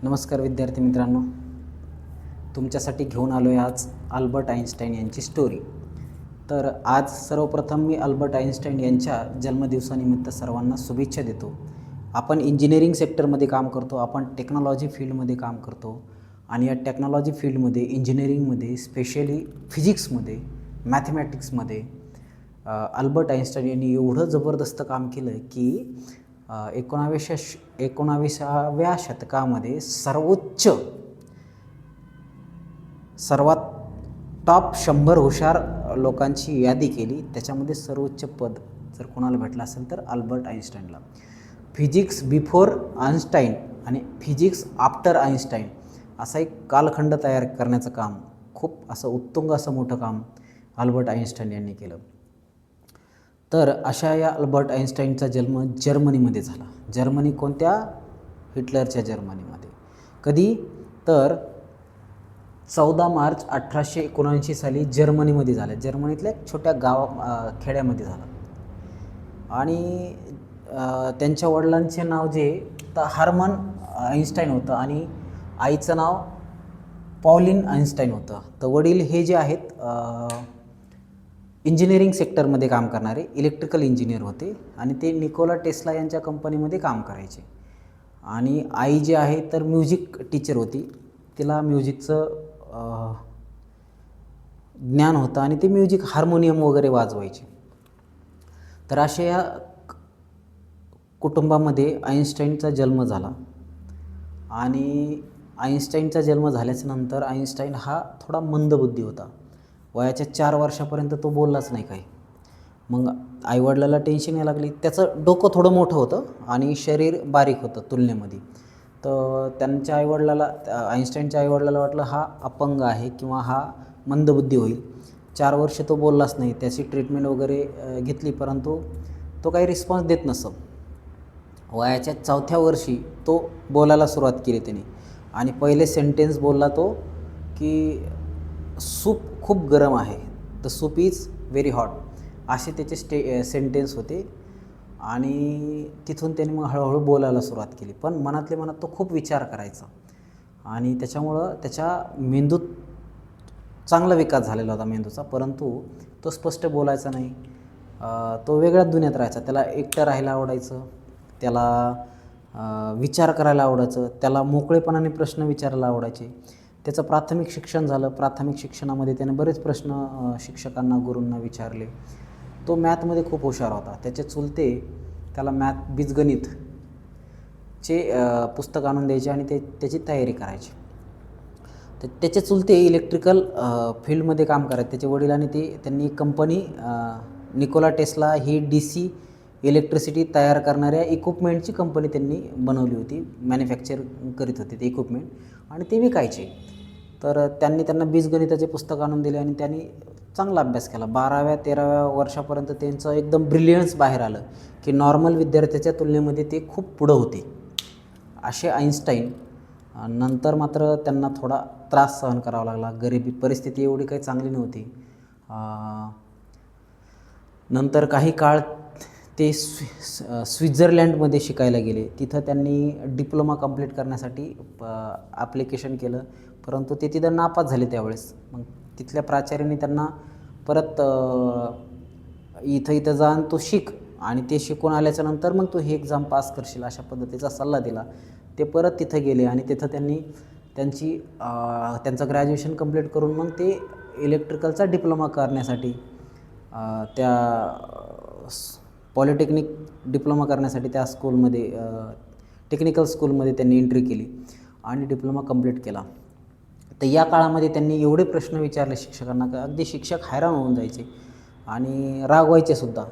नमस्कार विद्यार्थी मित्रांनो, तुमच्यासाठी घेऊन आलो आहे आज अल्बर्ट आइन्स्टाईन यांची स्टोरी. तर आज सर्वप्रथम मी अल्बर्ट आइन्स्टाईन यांच्या जन्मदिवसानिमित्त सर्वांना शुभेच्छा देतो. आपण इंजिनिअरिंग सेक्टरमध्ये काम करतो, आपण टेक्नॉलॉजी फील्डमध्ये काम करतो आणि या टेक्नॉलॉजी फील्डमध्ये इंजिनिअरिंगमध्ये स्पेशली फिजिक्समध्ये मॅथमॅटिक्समध्ये अल्बर्ट आइन्स्टाईन यांनी एवढं जबरदस्त काम केलं की 19व्या शतकामध्ये सर्वात टॉप 100 हुशार लोकांची यादी केली. त्याच्यामध्ये सर्वोच्च पद जर कोणाला भेटलं असेल तर अल्बर्ट आइन्स्टाईनला. फिजिक्स बिफोर आइन्स्टाईन आणि फिजिक्स आफ्टर आइन्स्टाईन असा एक कालखंड तयार करण्याचं काम, खूप असं उत्तुंग असं मोठं काम अल्बर्ट आइन्स्टाईन यांनी केलं. तर अशा या अल्बर्ट आइन्स्टाईनचा जन्म जर्मनीमध्ये झाला. जर्मनी कोणत्या? हिटलरच्या जर्मनीमध्ये. कधी? तर 14 मार्च 1879 साली जर्मनीमध्ये झालं. जर्मनीतल्या एक छोट्या खेड्यामध्ये झालं. आणि त्यांच्या वडिलांचे नाव जे तर हार्मन आइन्स्टाईन होतं आणि आईचं नाव पॉलिन आइन्स्टाईन होतं. तर वडील हे जे आहेत इंजिनिअरिंग सेक्टरमध्ये काम करणारे इलेक्ट्रिकल इंजिनियर होते आणि ते निकोला टेस्ला यांच्या कंपनीमध्ये काम करायचे. आणि आई जी आहे तर म्युझिक टीचर होती. तिला म्युझिकचं ज्ञान होतं आणि ते म्युझिक हार्मोनियम वगैरे वाजवायचे. तर अशा या कुटुंबामध्ये आइन्स्टाईनचा जन्म झाला. आणि आइन्स्टाईनचा जन्म झाल्याच्यानंतर आइन्स्टाईन हा थोडा मंदबुद्धी होता. वयाच्या 4 वर्षापर्यंत तो बोललाच नाही काही. मग आईवडिलाला टेन्शन यायला लागली. त्याचं डोकं थोडं मोठं होतं आणि शरीर बारीक होतं तुलनेमध्ये. तर त्यांच्या आईवडिलाला आइन्स्टाईनच्या आईवडिलाला वाटलं हा अपंग आहे किंवा हा मंदबुद्धी होईल. 4 वर्ष तो बोललाच नाही. त्याची ट्रीटमेंट वगैरे घेतली, परंतु तो काही रिस्पॉन्स देत नसतो. वयाच्या 4थ्या वर्षी तो बोलायला सुरुवात केली त्याने आणि पहिले सेंटेन्स बोलला तो की सूप खूप गरम आहे, the soup is very hot, असे त्याचे सेंटेन्स होते. आणि तिथून त्याने मग हळूहळू बोलायला सुरुवात केली. पण मनातल्या मनात तो खूप विचार करायचा आणि त्याच्यामुळं त्याच्या मेंदूत चांगला विकास झालेला होता मेंदूचा, परंतु तो स्पष्ट बोलायचा नाही. तो वेगळ्याच दुनियात राहायचा. त्याला एकटं राहायला आवडायचं, त्याला विचार करायला आवडायचं, त्याला मोकळेपणाने प्रश्न विचारायला आवडायचे. त्याचं प्राथमिक शिक्षण झालं. प्राथमिक शिक्षणामध्ये त्याने बरेच प्रश्न शिक्षकांना गुरूंना विचारले. तो मॅथमध्ये खूप हुशार होता. त्याचे चुलते त्याला बीजगणितचे पुस्तक आणून द्यायचे आणि त्याची तयारी करायची. तर त्याचे चुलते इलेक्ट्रिकल फील्डमध्ये काम करायचे. त्याचे वडील आणि त्यांनी कंपनी निकोला टेस्ला ही DC इलेक्ट्रिसिटी तयार करणाऱ्या इक्विपमेंटची कंपनी त्यांनी बनवली होती. मॅन्युफॅक्चर करीत होते ते इक्विपमेंट आणि ते विकायचे. तर त्यांना बीजगणिताचे पुस्तक आणून दिले आणि त्यांनी चांगला अभ्यास केला. 12व्या-13व्या वर्षापर्यंत त्यांचं एकदम ब्रिलियन्स बाहेर आलं की नॉर्मल विद्यार्थ्याच्या तुलनेमध्ये ते खूप पुढं होते. असे आइन्स्टाईन. नंतर मात्र त्यांना थोडा त्रास सहन करावा लागला. गरिबी परिस्थिती एवढी काही चांगली नव्हती. नंतर काही काळ ते स्वित्झर्लंडमध्ये शिकायला गेले. तिथं त्यांनी डिप्लोमा कंप्लीट करण्यासाठी ॲप्लिकेशन केलं, परंतु ते तिथं नापास झाले त्यावेळेस. मग तिथल्या प्राचार्याने त्यांना परत इथं जा आणि तो शिक आणि ते शिकून आल्याच्यानंतर मग तू ही एक्झाम पास करशील अशा पद्धतीचा सल्ला दिला. ते परत तिथं गेले आणि तिथं त्यांनी त्यांचं ग्रॅज्युएशन कंप्लीट करून मग ते इलेक्ट्रिकलचा डिप्लोमा करण्यासाठी त्या पॉलिटेक्निक डिप्लोमा करण्यासाठी त्या स्कूलमध्ये टेक्निकल स्कूलमध्ये त्यांनी एंट्री केली आणि डिप्लोमा कंप्लीट केला. तर या काळामध्ये त्यांनी एवढे प्रश्न विचारले शिक्षकांना का अगदी शिक्षक हैराण होऊन जायचे आणि रागवायचे सुद्धा.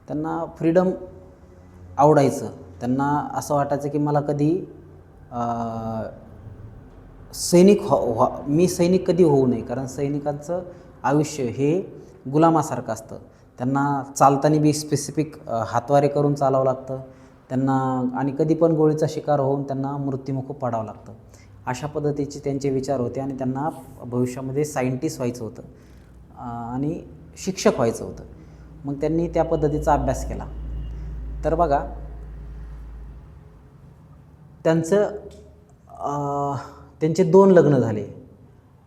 त्यांना फ्रीडम आवडायचं. त्यांना असं वाटायचं की मला कधी मी सैनिक कधी होऊ नये, कारण सैनिकांचं आयुष्य हे गुलामासारखं असतं. त्यांना चालताना बी स्पेसिफिक हातवारे करून चालावं लागतं त्यांना आणि कधी पण गोळीचा शिकार होऊन त्यांना मृत्युमुखी पडावं लागतं. अशा पद्धतीचे त्यांचे विचार होते आणि त्यांना भविष्यामध्ये सायंटिस्ट व्हायचं होतं आणि शिक्षक व्हायचं होतं. मग त्यांनी त्या पद्धतीचा अभ्यास केला. तर बघा त्यांचं त्यांचे 2 लग्न झाले.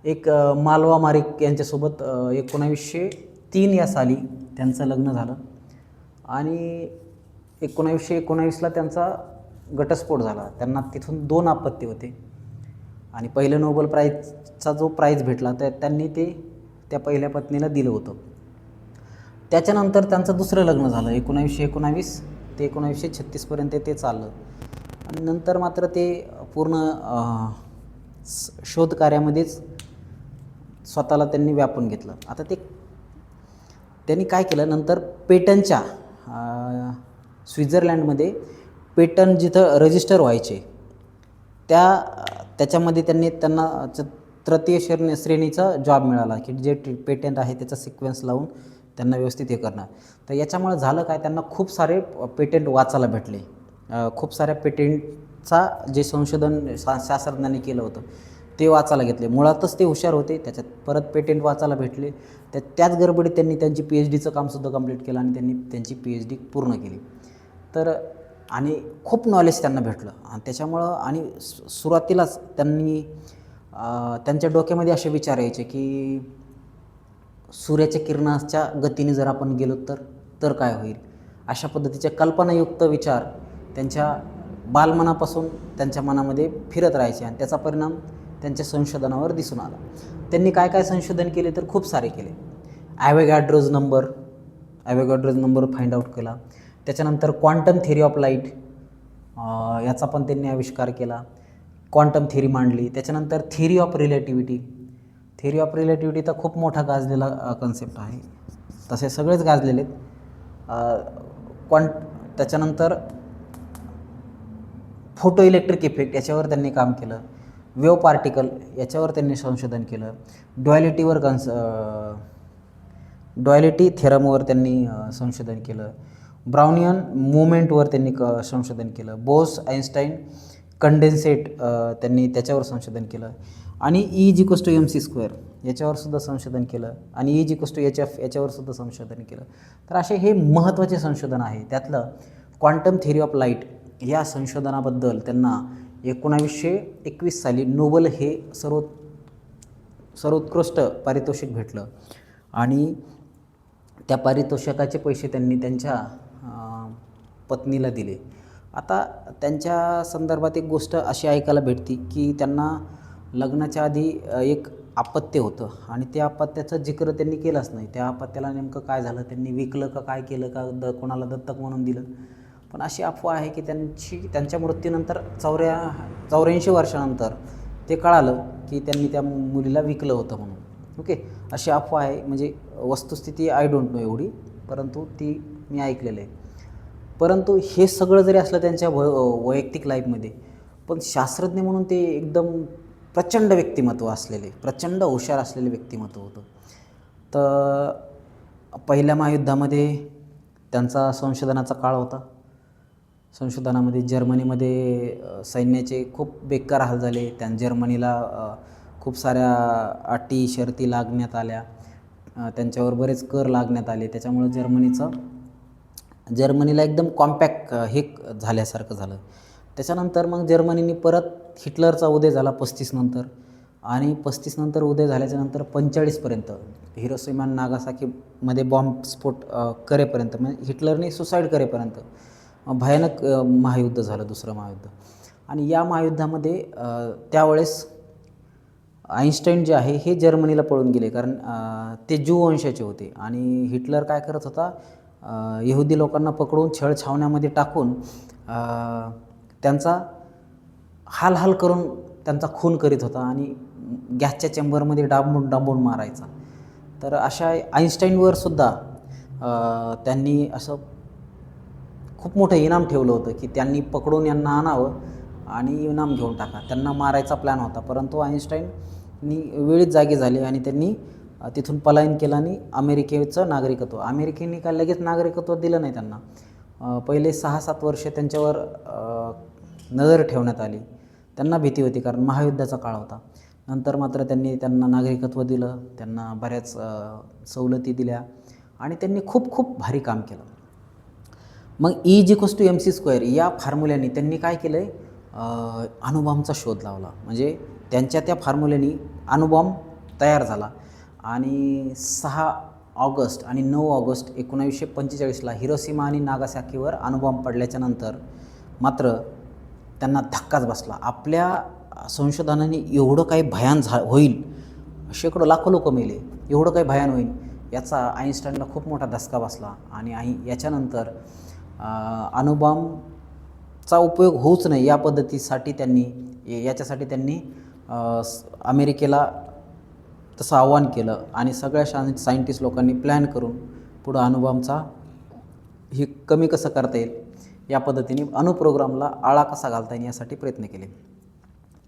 एक मालवा मारिक यांच्यासोबत 1903 या साली त्यांचं लग्न झालं आणि 1919ला त्यांचा घटस्फोट झाला. त्यांना तिथून 2 अपत्य होते आणि पहिलं नोबेल प्राईजचा जो प्राईज भेटला त्यांनी ते त्या पहिल्या पत्नीला दिलं होतं. त्याच्यानंतर त्यांचं दुसरं लग्न झालं 1919 ते 1936पर्यंत ते चाललं आणि नंतर मात्र ते पूर्ण शोध कार्यामध्येच स्वतःला त्यांनी व्यापून घेतलं. आता त्यांनी काय केलं, नंतर पेटनच्या स्वित्झर्लंडमध्ये पेटन जिथं रजिस्टर व्हायचे त्याच्यामध्ये त्यांना तृतीय श्रेणीचा जॉब मिळाला की जे पेटंट आहे त्याचा सिक्वेन्स लावून त्यांना व्यवस्थित हे करणार. तर याच्यामुळे झालं काय, त्यांना खूप सारे पेटंट वाचायला भेटले. खूप साऱ्या पेटंटचा जे संशोधन शास्त्रज्ञांनी केलं होतं ते वाचायला घेतले. मुळातच ते हुशार होते, त्याच्यात परत पेटंट वाचायला भेटले. त्याच गडबडीत त्यांनी त्यांची PhDचं कामसुद्धा कंप्लीट केलं आणि त्यांनी त्यांची PhD पूर्ण केली. तर आणि खूप नॉलेज त्यांना भेटलं आणि त्याच्यामुळं आणि सुरुवातीलाच त्यांच्या डोक्यामध्ये असे विचार यायचे की सूर्याच्या किरणाच्या गतीने जर आपण गेलो तर काय होईल. अशा पद्धतीचे कल्पनायुक्त विचार त्यांच्या बालमनापासून त्यांच्या मनामध्ये फिरत राहायचे आणि त्याचा परिणाम त्यांच्या संशोधनावर दिसून आला. त्यांनी काय काय संशोधन केले तर खूप सारे केले. ॲव्होगॅड्रोज नंबर फाइंड आउट केला. त्याच्यानंतर क्वांटम थिअरी ऑफ लाईट याचा पण त्यांनी आविष्कार केला. क्वांटम थिअरी मांडली. त्याच्यानंतर थिअरी ऑफ रिलेटिव्हिटी तर खूप मोठा गाजलेला कन्सेप्ट आहे, तसे सगळेच गाजलेले आहेत. त्याच्यानंतर फोटो इलेक्ट्रिक इफेक्ट याच्यावर त्यांनी काम केलं. वेव्ह पार्टिकल याच्यावर त्यांनी संशोधन केलं. ड्युॲलिटी थेरमवर त्यांनी संशोधन केलं. ब्राउनियन मुवमेंटवर त्यांनी संशोधन केलं. बोस आइन्स्टाईन कंडेन्सेट त्यांनी त्याच्यावर संशोधन केलं आणि E=mc² याच्यावर सुद्धा संशोधन केलं आणि E=hf याच्यावर सुद्धा संशोधन केलं. तर असे हे महत्त्वाचे संशोधन आहे. त्यातलं क्वांटम थिअरी ऑफ लाईट या संशोधनाबद्दल त्यांना 1921 साली नोबेल हे सर्वोत्कृष्ट पारितोषिक भेटलं आणि त्या पारितोषिकाचे पैसे त्यांनी त्यांच्या पत्नीला दिले. आता त्यांच्या संदर्भात एक गोष्ट अशी ऐकायला भेटती की त्यांना लग्नाच्या आधी एक अपत्य होतं आणि त्या अपत्याचा जिक्र त्यांनी केलाच नाही. त्या अपत्याला नेमकं काय झालं, त्यांनी विकलं का काय केलं का कोणाला दत्तक म्हणून दिलं. पण अशी अफवा आहे की त्यांच्या मृत्यूनंतर 84 वर्षानंतर ते कळालं की त्यांनी त्या मुलीला विकलं होतं म्हणून. ओके, अशी अफवा आहे. म्हणजे वस्तुस्थिती आय डोंट नो एवढी, परंतु ती मी ऐकलेलं आहे. परंतु हे सगळं जरी असलं त्यांच्या वैयक्तिक लाईफमध्ये, पण शास्त्रज्ञ म्हणून ते एकदम प्रचंड व्यक्तिमत्व असलेले, प्रचंड हुशार असलेले व्यक्तिमत्व होतं. तर पहिल्या महायुद्धामध्ये त्यांचा संशोधनाचा काळ होता. संशोधनामध्ये जर्मनीमध्ये सैन्याचे खूप बेकार हाल झाले. जर्मनीला खूप साऱ्या अटी शर्ती लागण्यात आल्या, त्यांच्यावर बरेच कर लागण्यात आले. त्याच्यामुळं जर्मनीला एकदम कॉम्पॅक्ट हे झाल्यासारखं झालं. त्याच्यानंतर मग जर्मनीने परत हिटलरचा उदय झाला 35 नंतर आणि 35 नंतर उदय झाल्याच्यानंतर 45पर्यंत हिरोशिमा नागासाकीमध्ये बॉम्बस्फोट करेपर्यंत, म्हणजे हिटलरने सुसाईड करेपर्यंत भयानक महायुद्ध झालं, दुसरं महायुद्ध. आणि या महायुद्धामध्ये त्यावेळेस आइन्स्टाईन जे आहे हे जर्मनीला पळून गेले, कारण ते ज्यू वंशाचे होते आणि हिटलर काय करत होता, यहुदी लोकांना पकडून छळछावण्यामध्ये टाकून त्यांचा हाल करून त्यांचा खून करीत होता आणि गॅसच्या चेंबरमध्ये डांबून मारायचा. तर अशा आइन्स्टाईनवर सुद्धा त्यांनी असं खूप मोठं इनाम ठेवलं होतं की त्यांनी पकडून यांना आणावं आणि इनाम घेऊन टाका. त्यांना मारायचा प्लॅन होता, परंतु आइन्स्टाईननी वेळीच जागे झाले आणि त्यांनी तिथून पलायन केलं आणि अमेरिकेचं नागरिकत्व, अमेरिकेने काय लगेच नागरिकत्व दिलं नाही त्यांना. पहिले 6-7 वर्ष त्यांच्यावर नजर ठेवण्यात आली. त्यांना भीती होती कारण महायुद्धाचा काळ होता. नंतर मात्र त्यांना नागरिकत्व दिलं, त्यांना बऱ्याच सवलती दिल्या आणि त्यांनी खूप भारी काम केलं. मग E=mc² या फॉर्म्युल्याने त्यांनी काय केलं आहे, अणुबॉम्बचा शोध लावला. म्हणजे त्यांच्या त्या फॉर्म्युलेनी अणुबॉम्ब तयार झाला आणि 6 ऑगस्ट आणि 9 ऑगस्ट 1945ला हिरोशिमा आणि नागासाकीवर अणुबॉम्ब पडल्याच्या नंतर मात्र त्यांना धक्काच बसला. आपल्या संशोधनाने एवढं काही भयान होईल, शेकडो लाखो लोक मेले, एवढं काही भयान होईल याचा आईन्स्टाईनला खूप मोठा धसका बसला. आणि याच्यानंतर अणुबॉम्बचा उपयोग होऊच नाही याच्यासाठी त्यांनी अमेरिकेला तसं आव्हान केलं आणि सगळ्या सायंटिस्ट लोकांनी प्लॅन करून पुढं अणुबॉम्बचा हे कमी कसं करता येईल या पद्धतीने अणुप्रोग्रामला आळा कसा घालता येईल यासाठी प्रयत्न केले.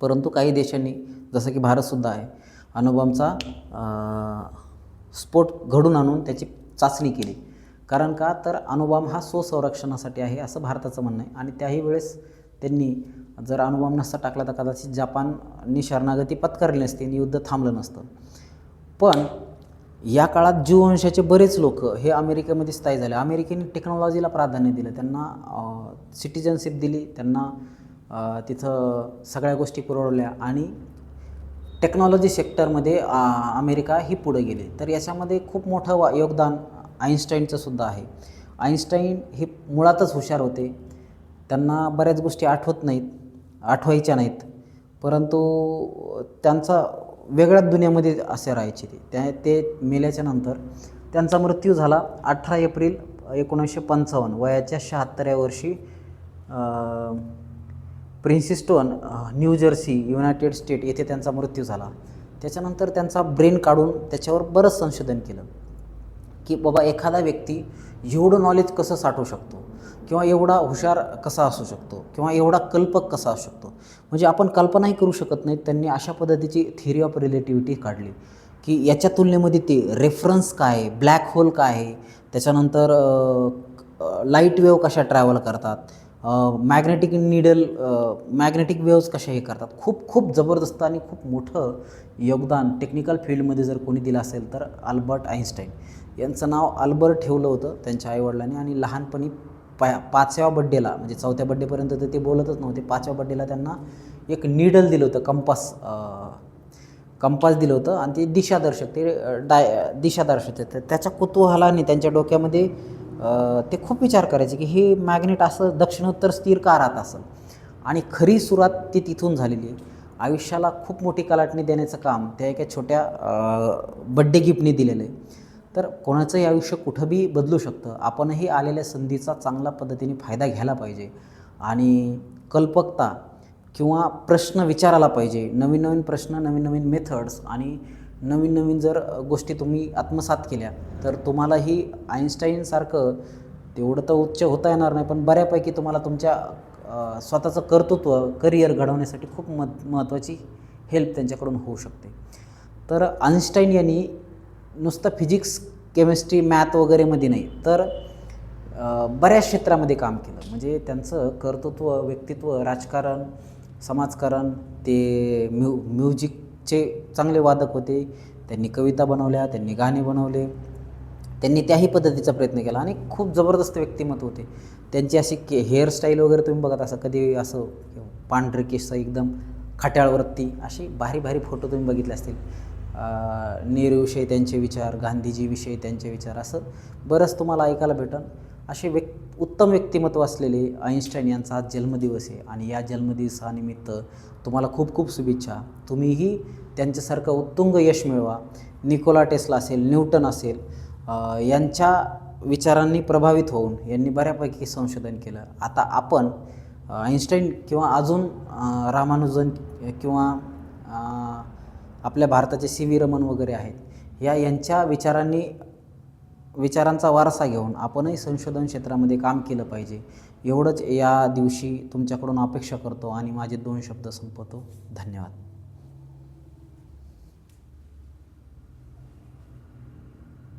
परंतु काही देशांनी जसं की भारतसुद्धा आहे अणुबॉम्बचा स्फोट घडून आणून त्याची चाचणी केली. कारण का तर अणुबॉम्ब हा स्वसंरक्षणासाठी आहे असं भारताचं म्हणणं आहे. आणि त्याही वेळेस त्यांनी जर अणुबॉम्ब नसता टाकला तर कदाचित जपाननी शरणागती पत्करली नसती आणि युद्ध थांबलं नसतं. पण या काळात ज्यू वंशाचे बरेच लोक हे अमेरिकेमध्ये स्थायी झाले. अमेरिकेने टेक्नॉलॉजीला प्राधान्य दिलं, त्यांना सिटिझनशिप दिली, त्यांना तिथं सगळ्या गोष्टी पुरवल्या आणि टेक्नॉलॉजी सेक्टरमध्ये अमेरिका ही पुढे गेली. तर याच्यामध्ये खूप मोठं योगदान आईन्स्टाईनचं सुद्धा आहे. आईन्स्टाईन हे मुळातच हुशार होते, त्यांना बऱ्याच गोष्टी आठवायच्या नाहीत, परंतु त्यांचा वेगळ्याच दुनियामध्ये असे राहायचे. ते मेल्याच्या नंतर त्यांचा मृत्यू झाला 18 एप्रिल 1955 वयाच्या 76व्या वर्षी प्रिन्सेस्टन, न्यू जर्सी, युनायटेड स्टेट येथे त्यांचा मृत्यू झाला. त्याच्यानंतर त्यांचा ब्रेन काढून त्याच्यावर बरंच संशोधन केलं की बाबा एखादा व्यक्ती एवढं नॉलेज कसं साठवू शकतो किंवा एवढा हुशार कसा असू शकतो किंवा एवढा कल्पक कसा असू शकतो. म्हणजे आपण कल्पनाही करू शकत नाहीत. त्यांनी अशा पद्धतीची थिअरी ऑफ रिलेटिव्हिटी काढली की याच्या तुलनेमध्ये ते रेफरन्स काय आहे, ब्लॅक होल काय आहे, त्याच्यानंतर लाईट वेव्ह कशा ट्रॅव्हल करतात, मॅग्नेटिक वेव्हज कशा हे करतात. खूप जबरदस्त आणि खूप मोठं योगदान टेक्निकल फील्डमध्ये जर कोणी दिलं असेल तर अल्बर्ट आईन्स्टाईन. यांचं नाव अल्बर्ट ठेवलं होतं त्यांच्या आईवडिलांनी आणि लहानपणी 5व्या बड्डेला, म्हणजे 4थ्या बड्डेपर्यंत तर ते बोलतच नव्हते, 5व्या बड्डेला त्यांना एक निडल दिलं होतं, कंपास दिलं होतं आणि ते दिशा दर्शक तर त्याच्या कुतूहलाने त्यांच्या डोक्यामध्ये ते खूप विचार करायचे की हे मॅग्नेट असं दक्षिणोत्तर स्थिर का राहत असेल. आणि खरी सुरुवात ती तिथून झालेली आहे. आयुष्याला खूप मोठी कलाटणी देण्याचं काम त्या एका छोट्या बड्डे गिफ्टने दिलेलं आहे. तर कोणाचंही आयुष्य कुठं बी बदलू शकतं. आपणही आलेल्या संधीचा चांगल्या पद्धतीने फायदा घ्यायला पाहिजे आणि कल्पकता किंवा प्रश्न विचारायला पाहिजे. नवीन प्रश्न, नवीन मेथड्स आणि नवीन जर गोष्टी तुम्ही आत्मसात केल्या तर तुम्हालाही आईन्स्टाईनसारखं तेवढं तर उच्च होता येणार नाही, पण बऱ्यापैकी तुम्हाला तुमच्या स्वतःचं करिअर घडवण्यासाठी खूप महत्त्वाची हेल्प त्यांच्याकडून होऊ शकते. तर आईन्स्टाईन यांनी नुसतं फिजिक्स, केमिस्ट्री, मॅथ वगैरेमध्ये नाही तर बऱ्याच क्षेत्रामध्ये काम केलं. म्हणजे त्यांचं कर्तृत्व, व्यक्तित्व, राजकारण, समाजकारण, ते म्युझिकचे चांगले वादक होते. त्यांनी कविता बनवल्या, त्यांनी गाणे बनवले, त्यांनी त्याही पद्धतीचा प्रयत्न केला आणि खूप जबरदस्त व्यक्तिमत्व होते. त्यांची अशी हेअरस्टाईल वगैरे तुम्ही बघत असा कधी असं पांढरे केस एकदम खट्याळवरती, असे भारी फोटो तुम्ही बघितले असतील. नेहरूविषयी त्यांचे विचार, गांधीजीविषयी त्यांचे विचार, असं बरंच तुम्हाला ऐकायला भेटन. असे उत्तम व्यक्तिमत्व असलेले आईन्स्टाईन यांचा आज जन्मदिवस आहे आणि या जन्मदिवसानिमित्त तुम्हाला खूप शुभेच्छा. तुम्हीही त्यांच्यासारखं उत्तुंग यश मिळवा. निकोला टेस्ला असेल, न्यूटन असेल, यांच्या विचारांनी प्रभावित होऊन यांनी बऱ्यापैकी संशोधन केलं. आता आपण आईन्स्टाईन किंवा अजून रामानुजन किंवा आपल्या भारताचे CV रमन वगैरे आहेत, यांच्या विचारांचा वारसा घेऊन आपणही संशोधन क्षेत्रामध्ये काम केलं पाहिजे. एवढंच या दिवशी तुमच्याकडून अपेक्षा करतो आणि माझे 2 शब्द संपवतो. धन्यवाद.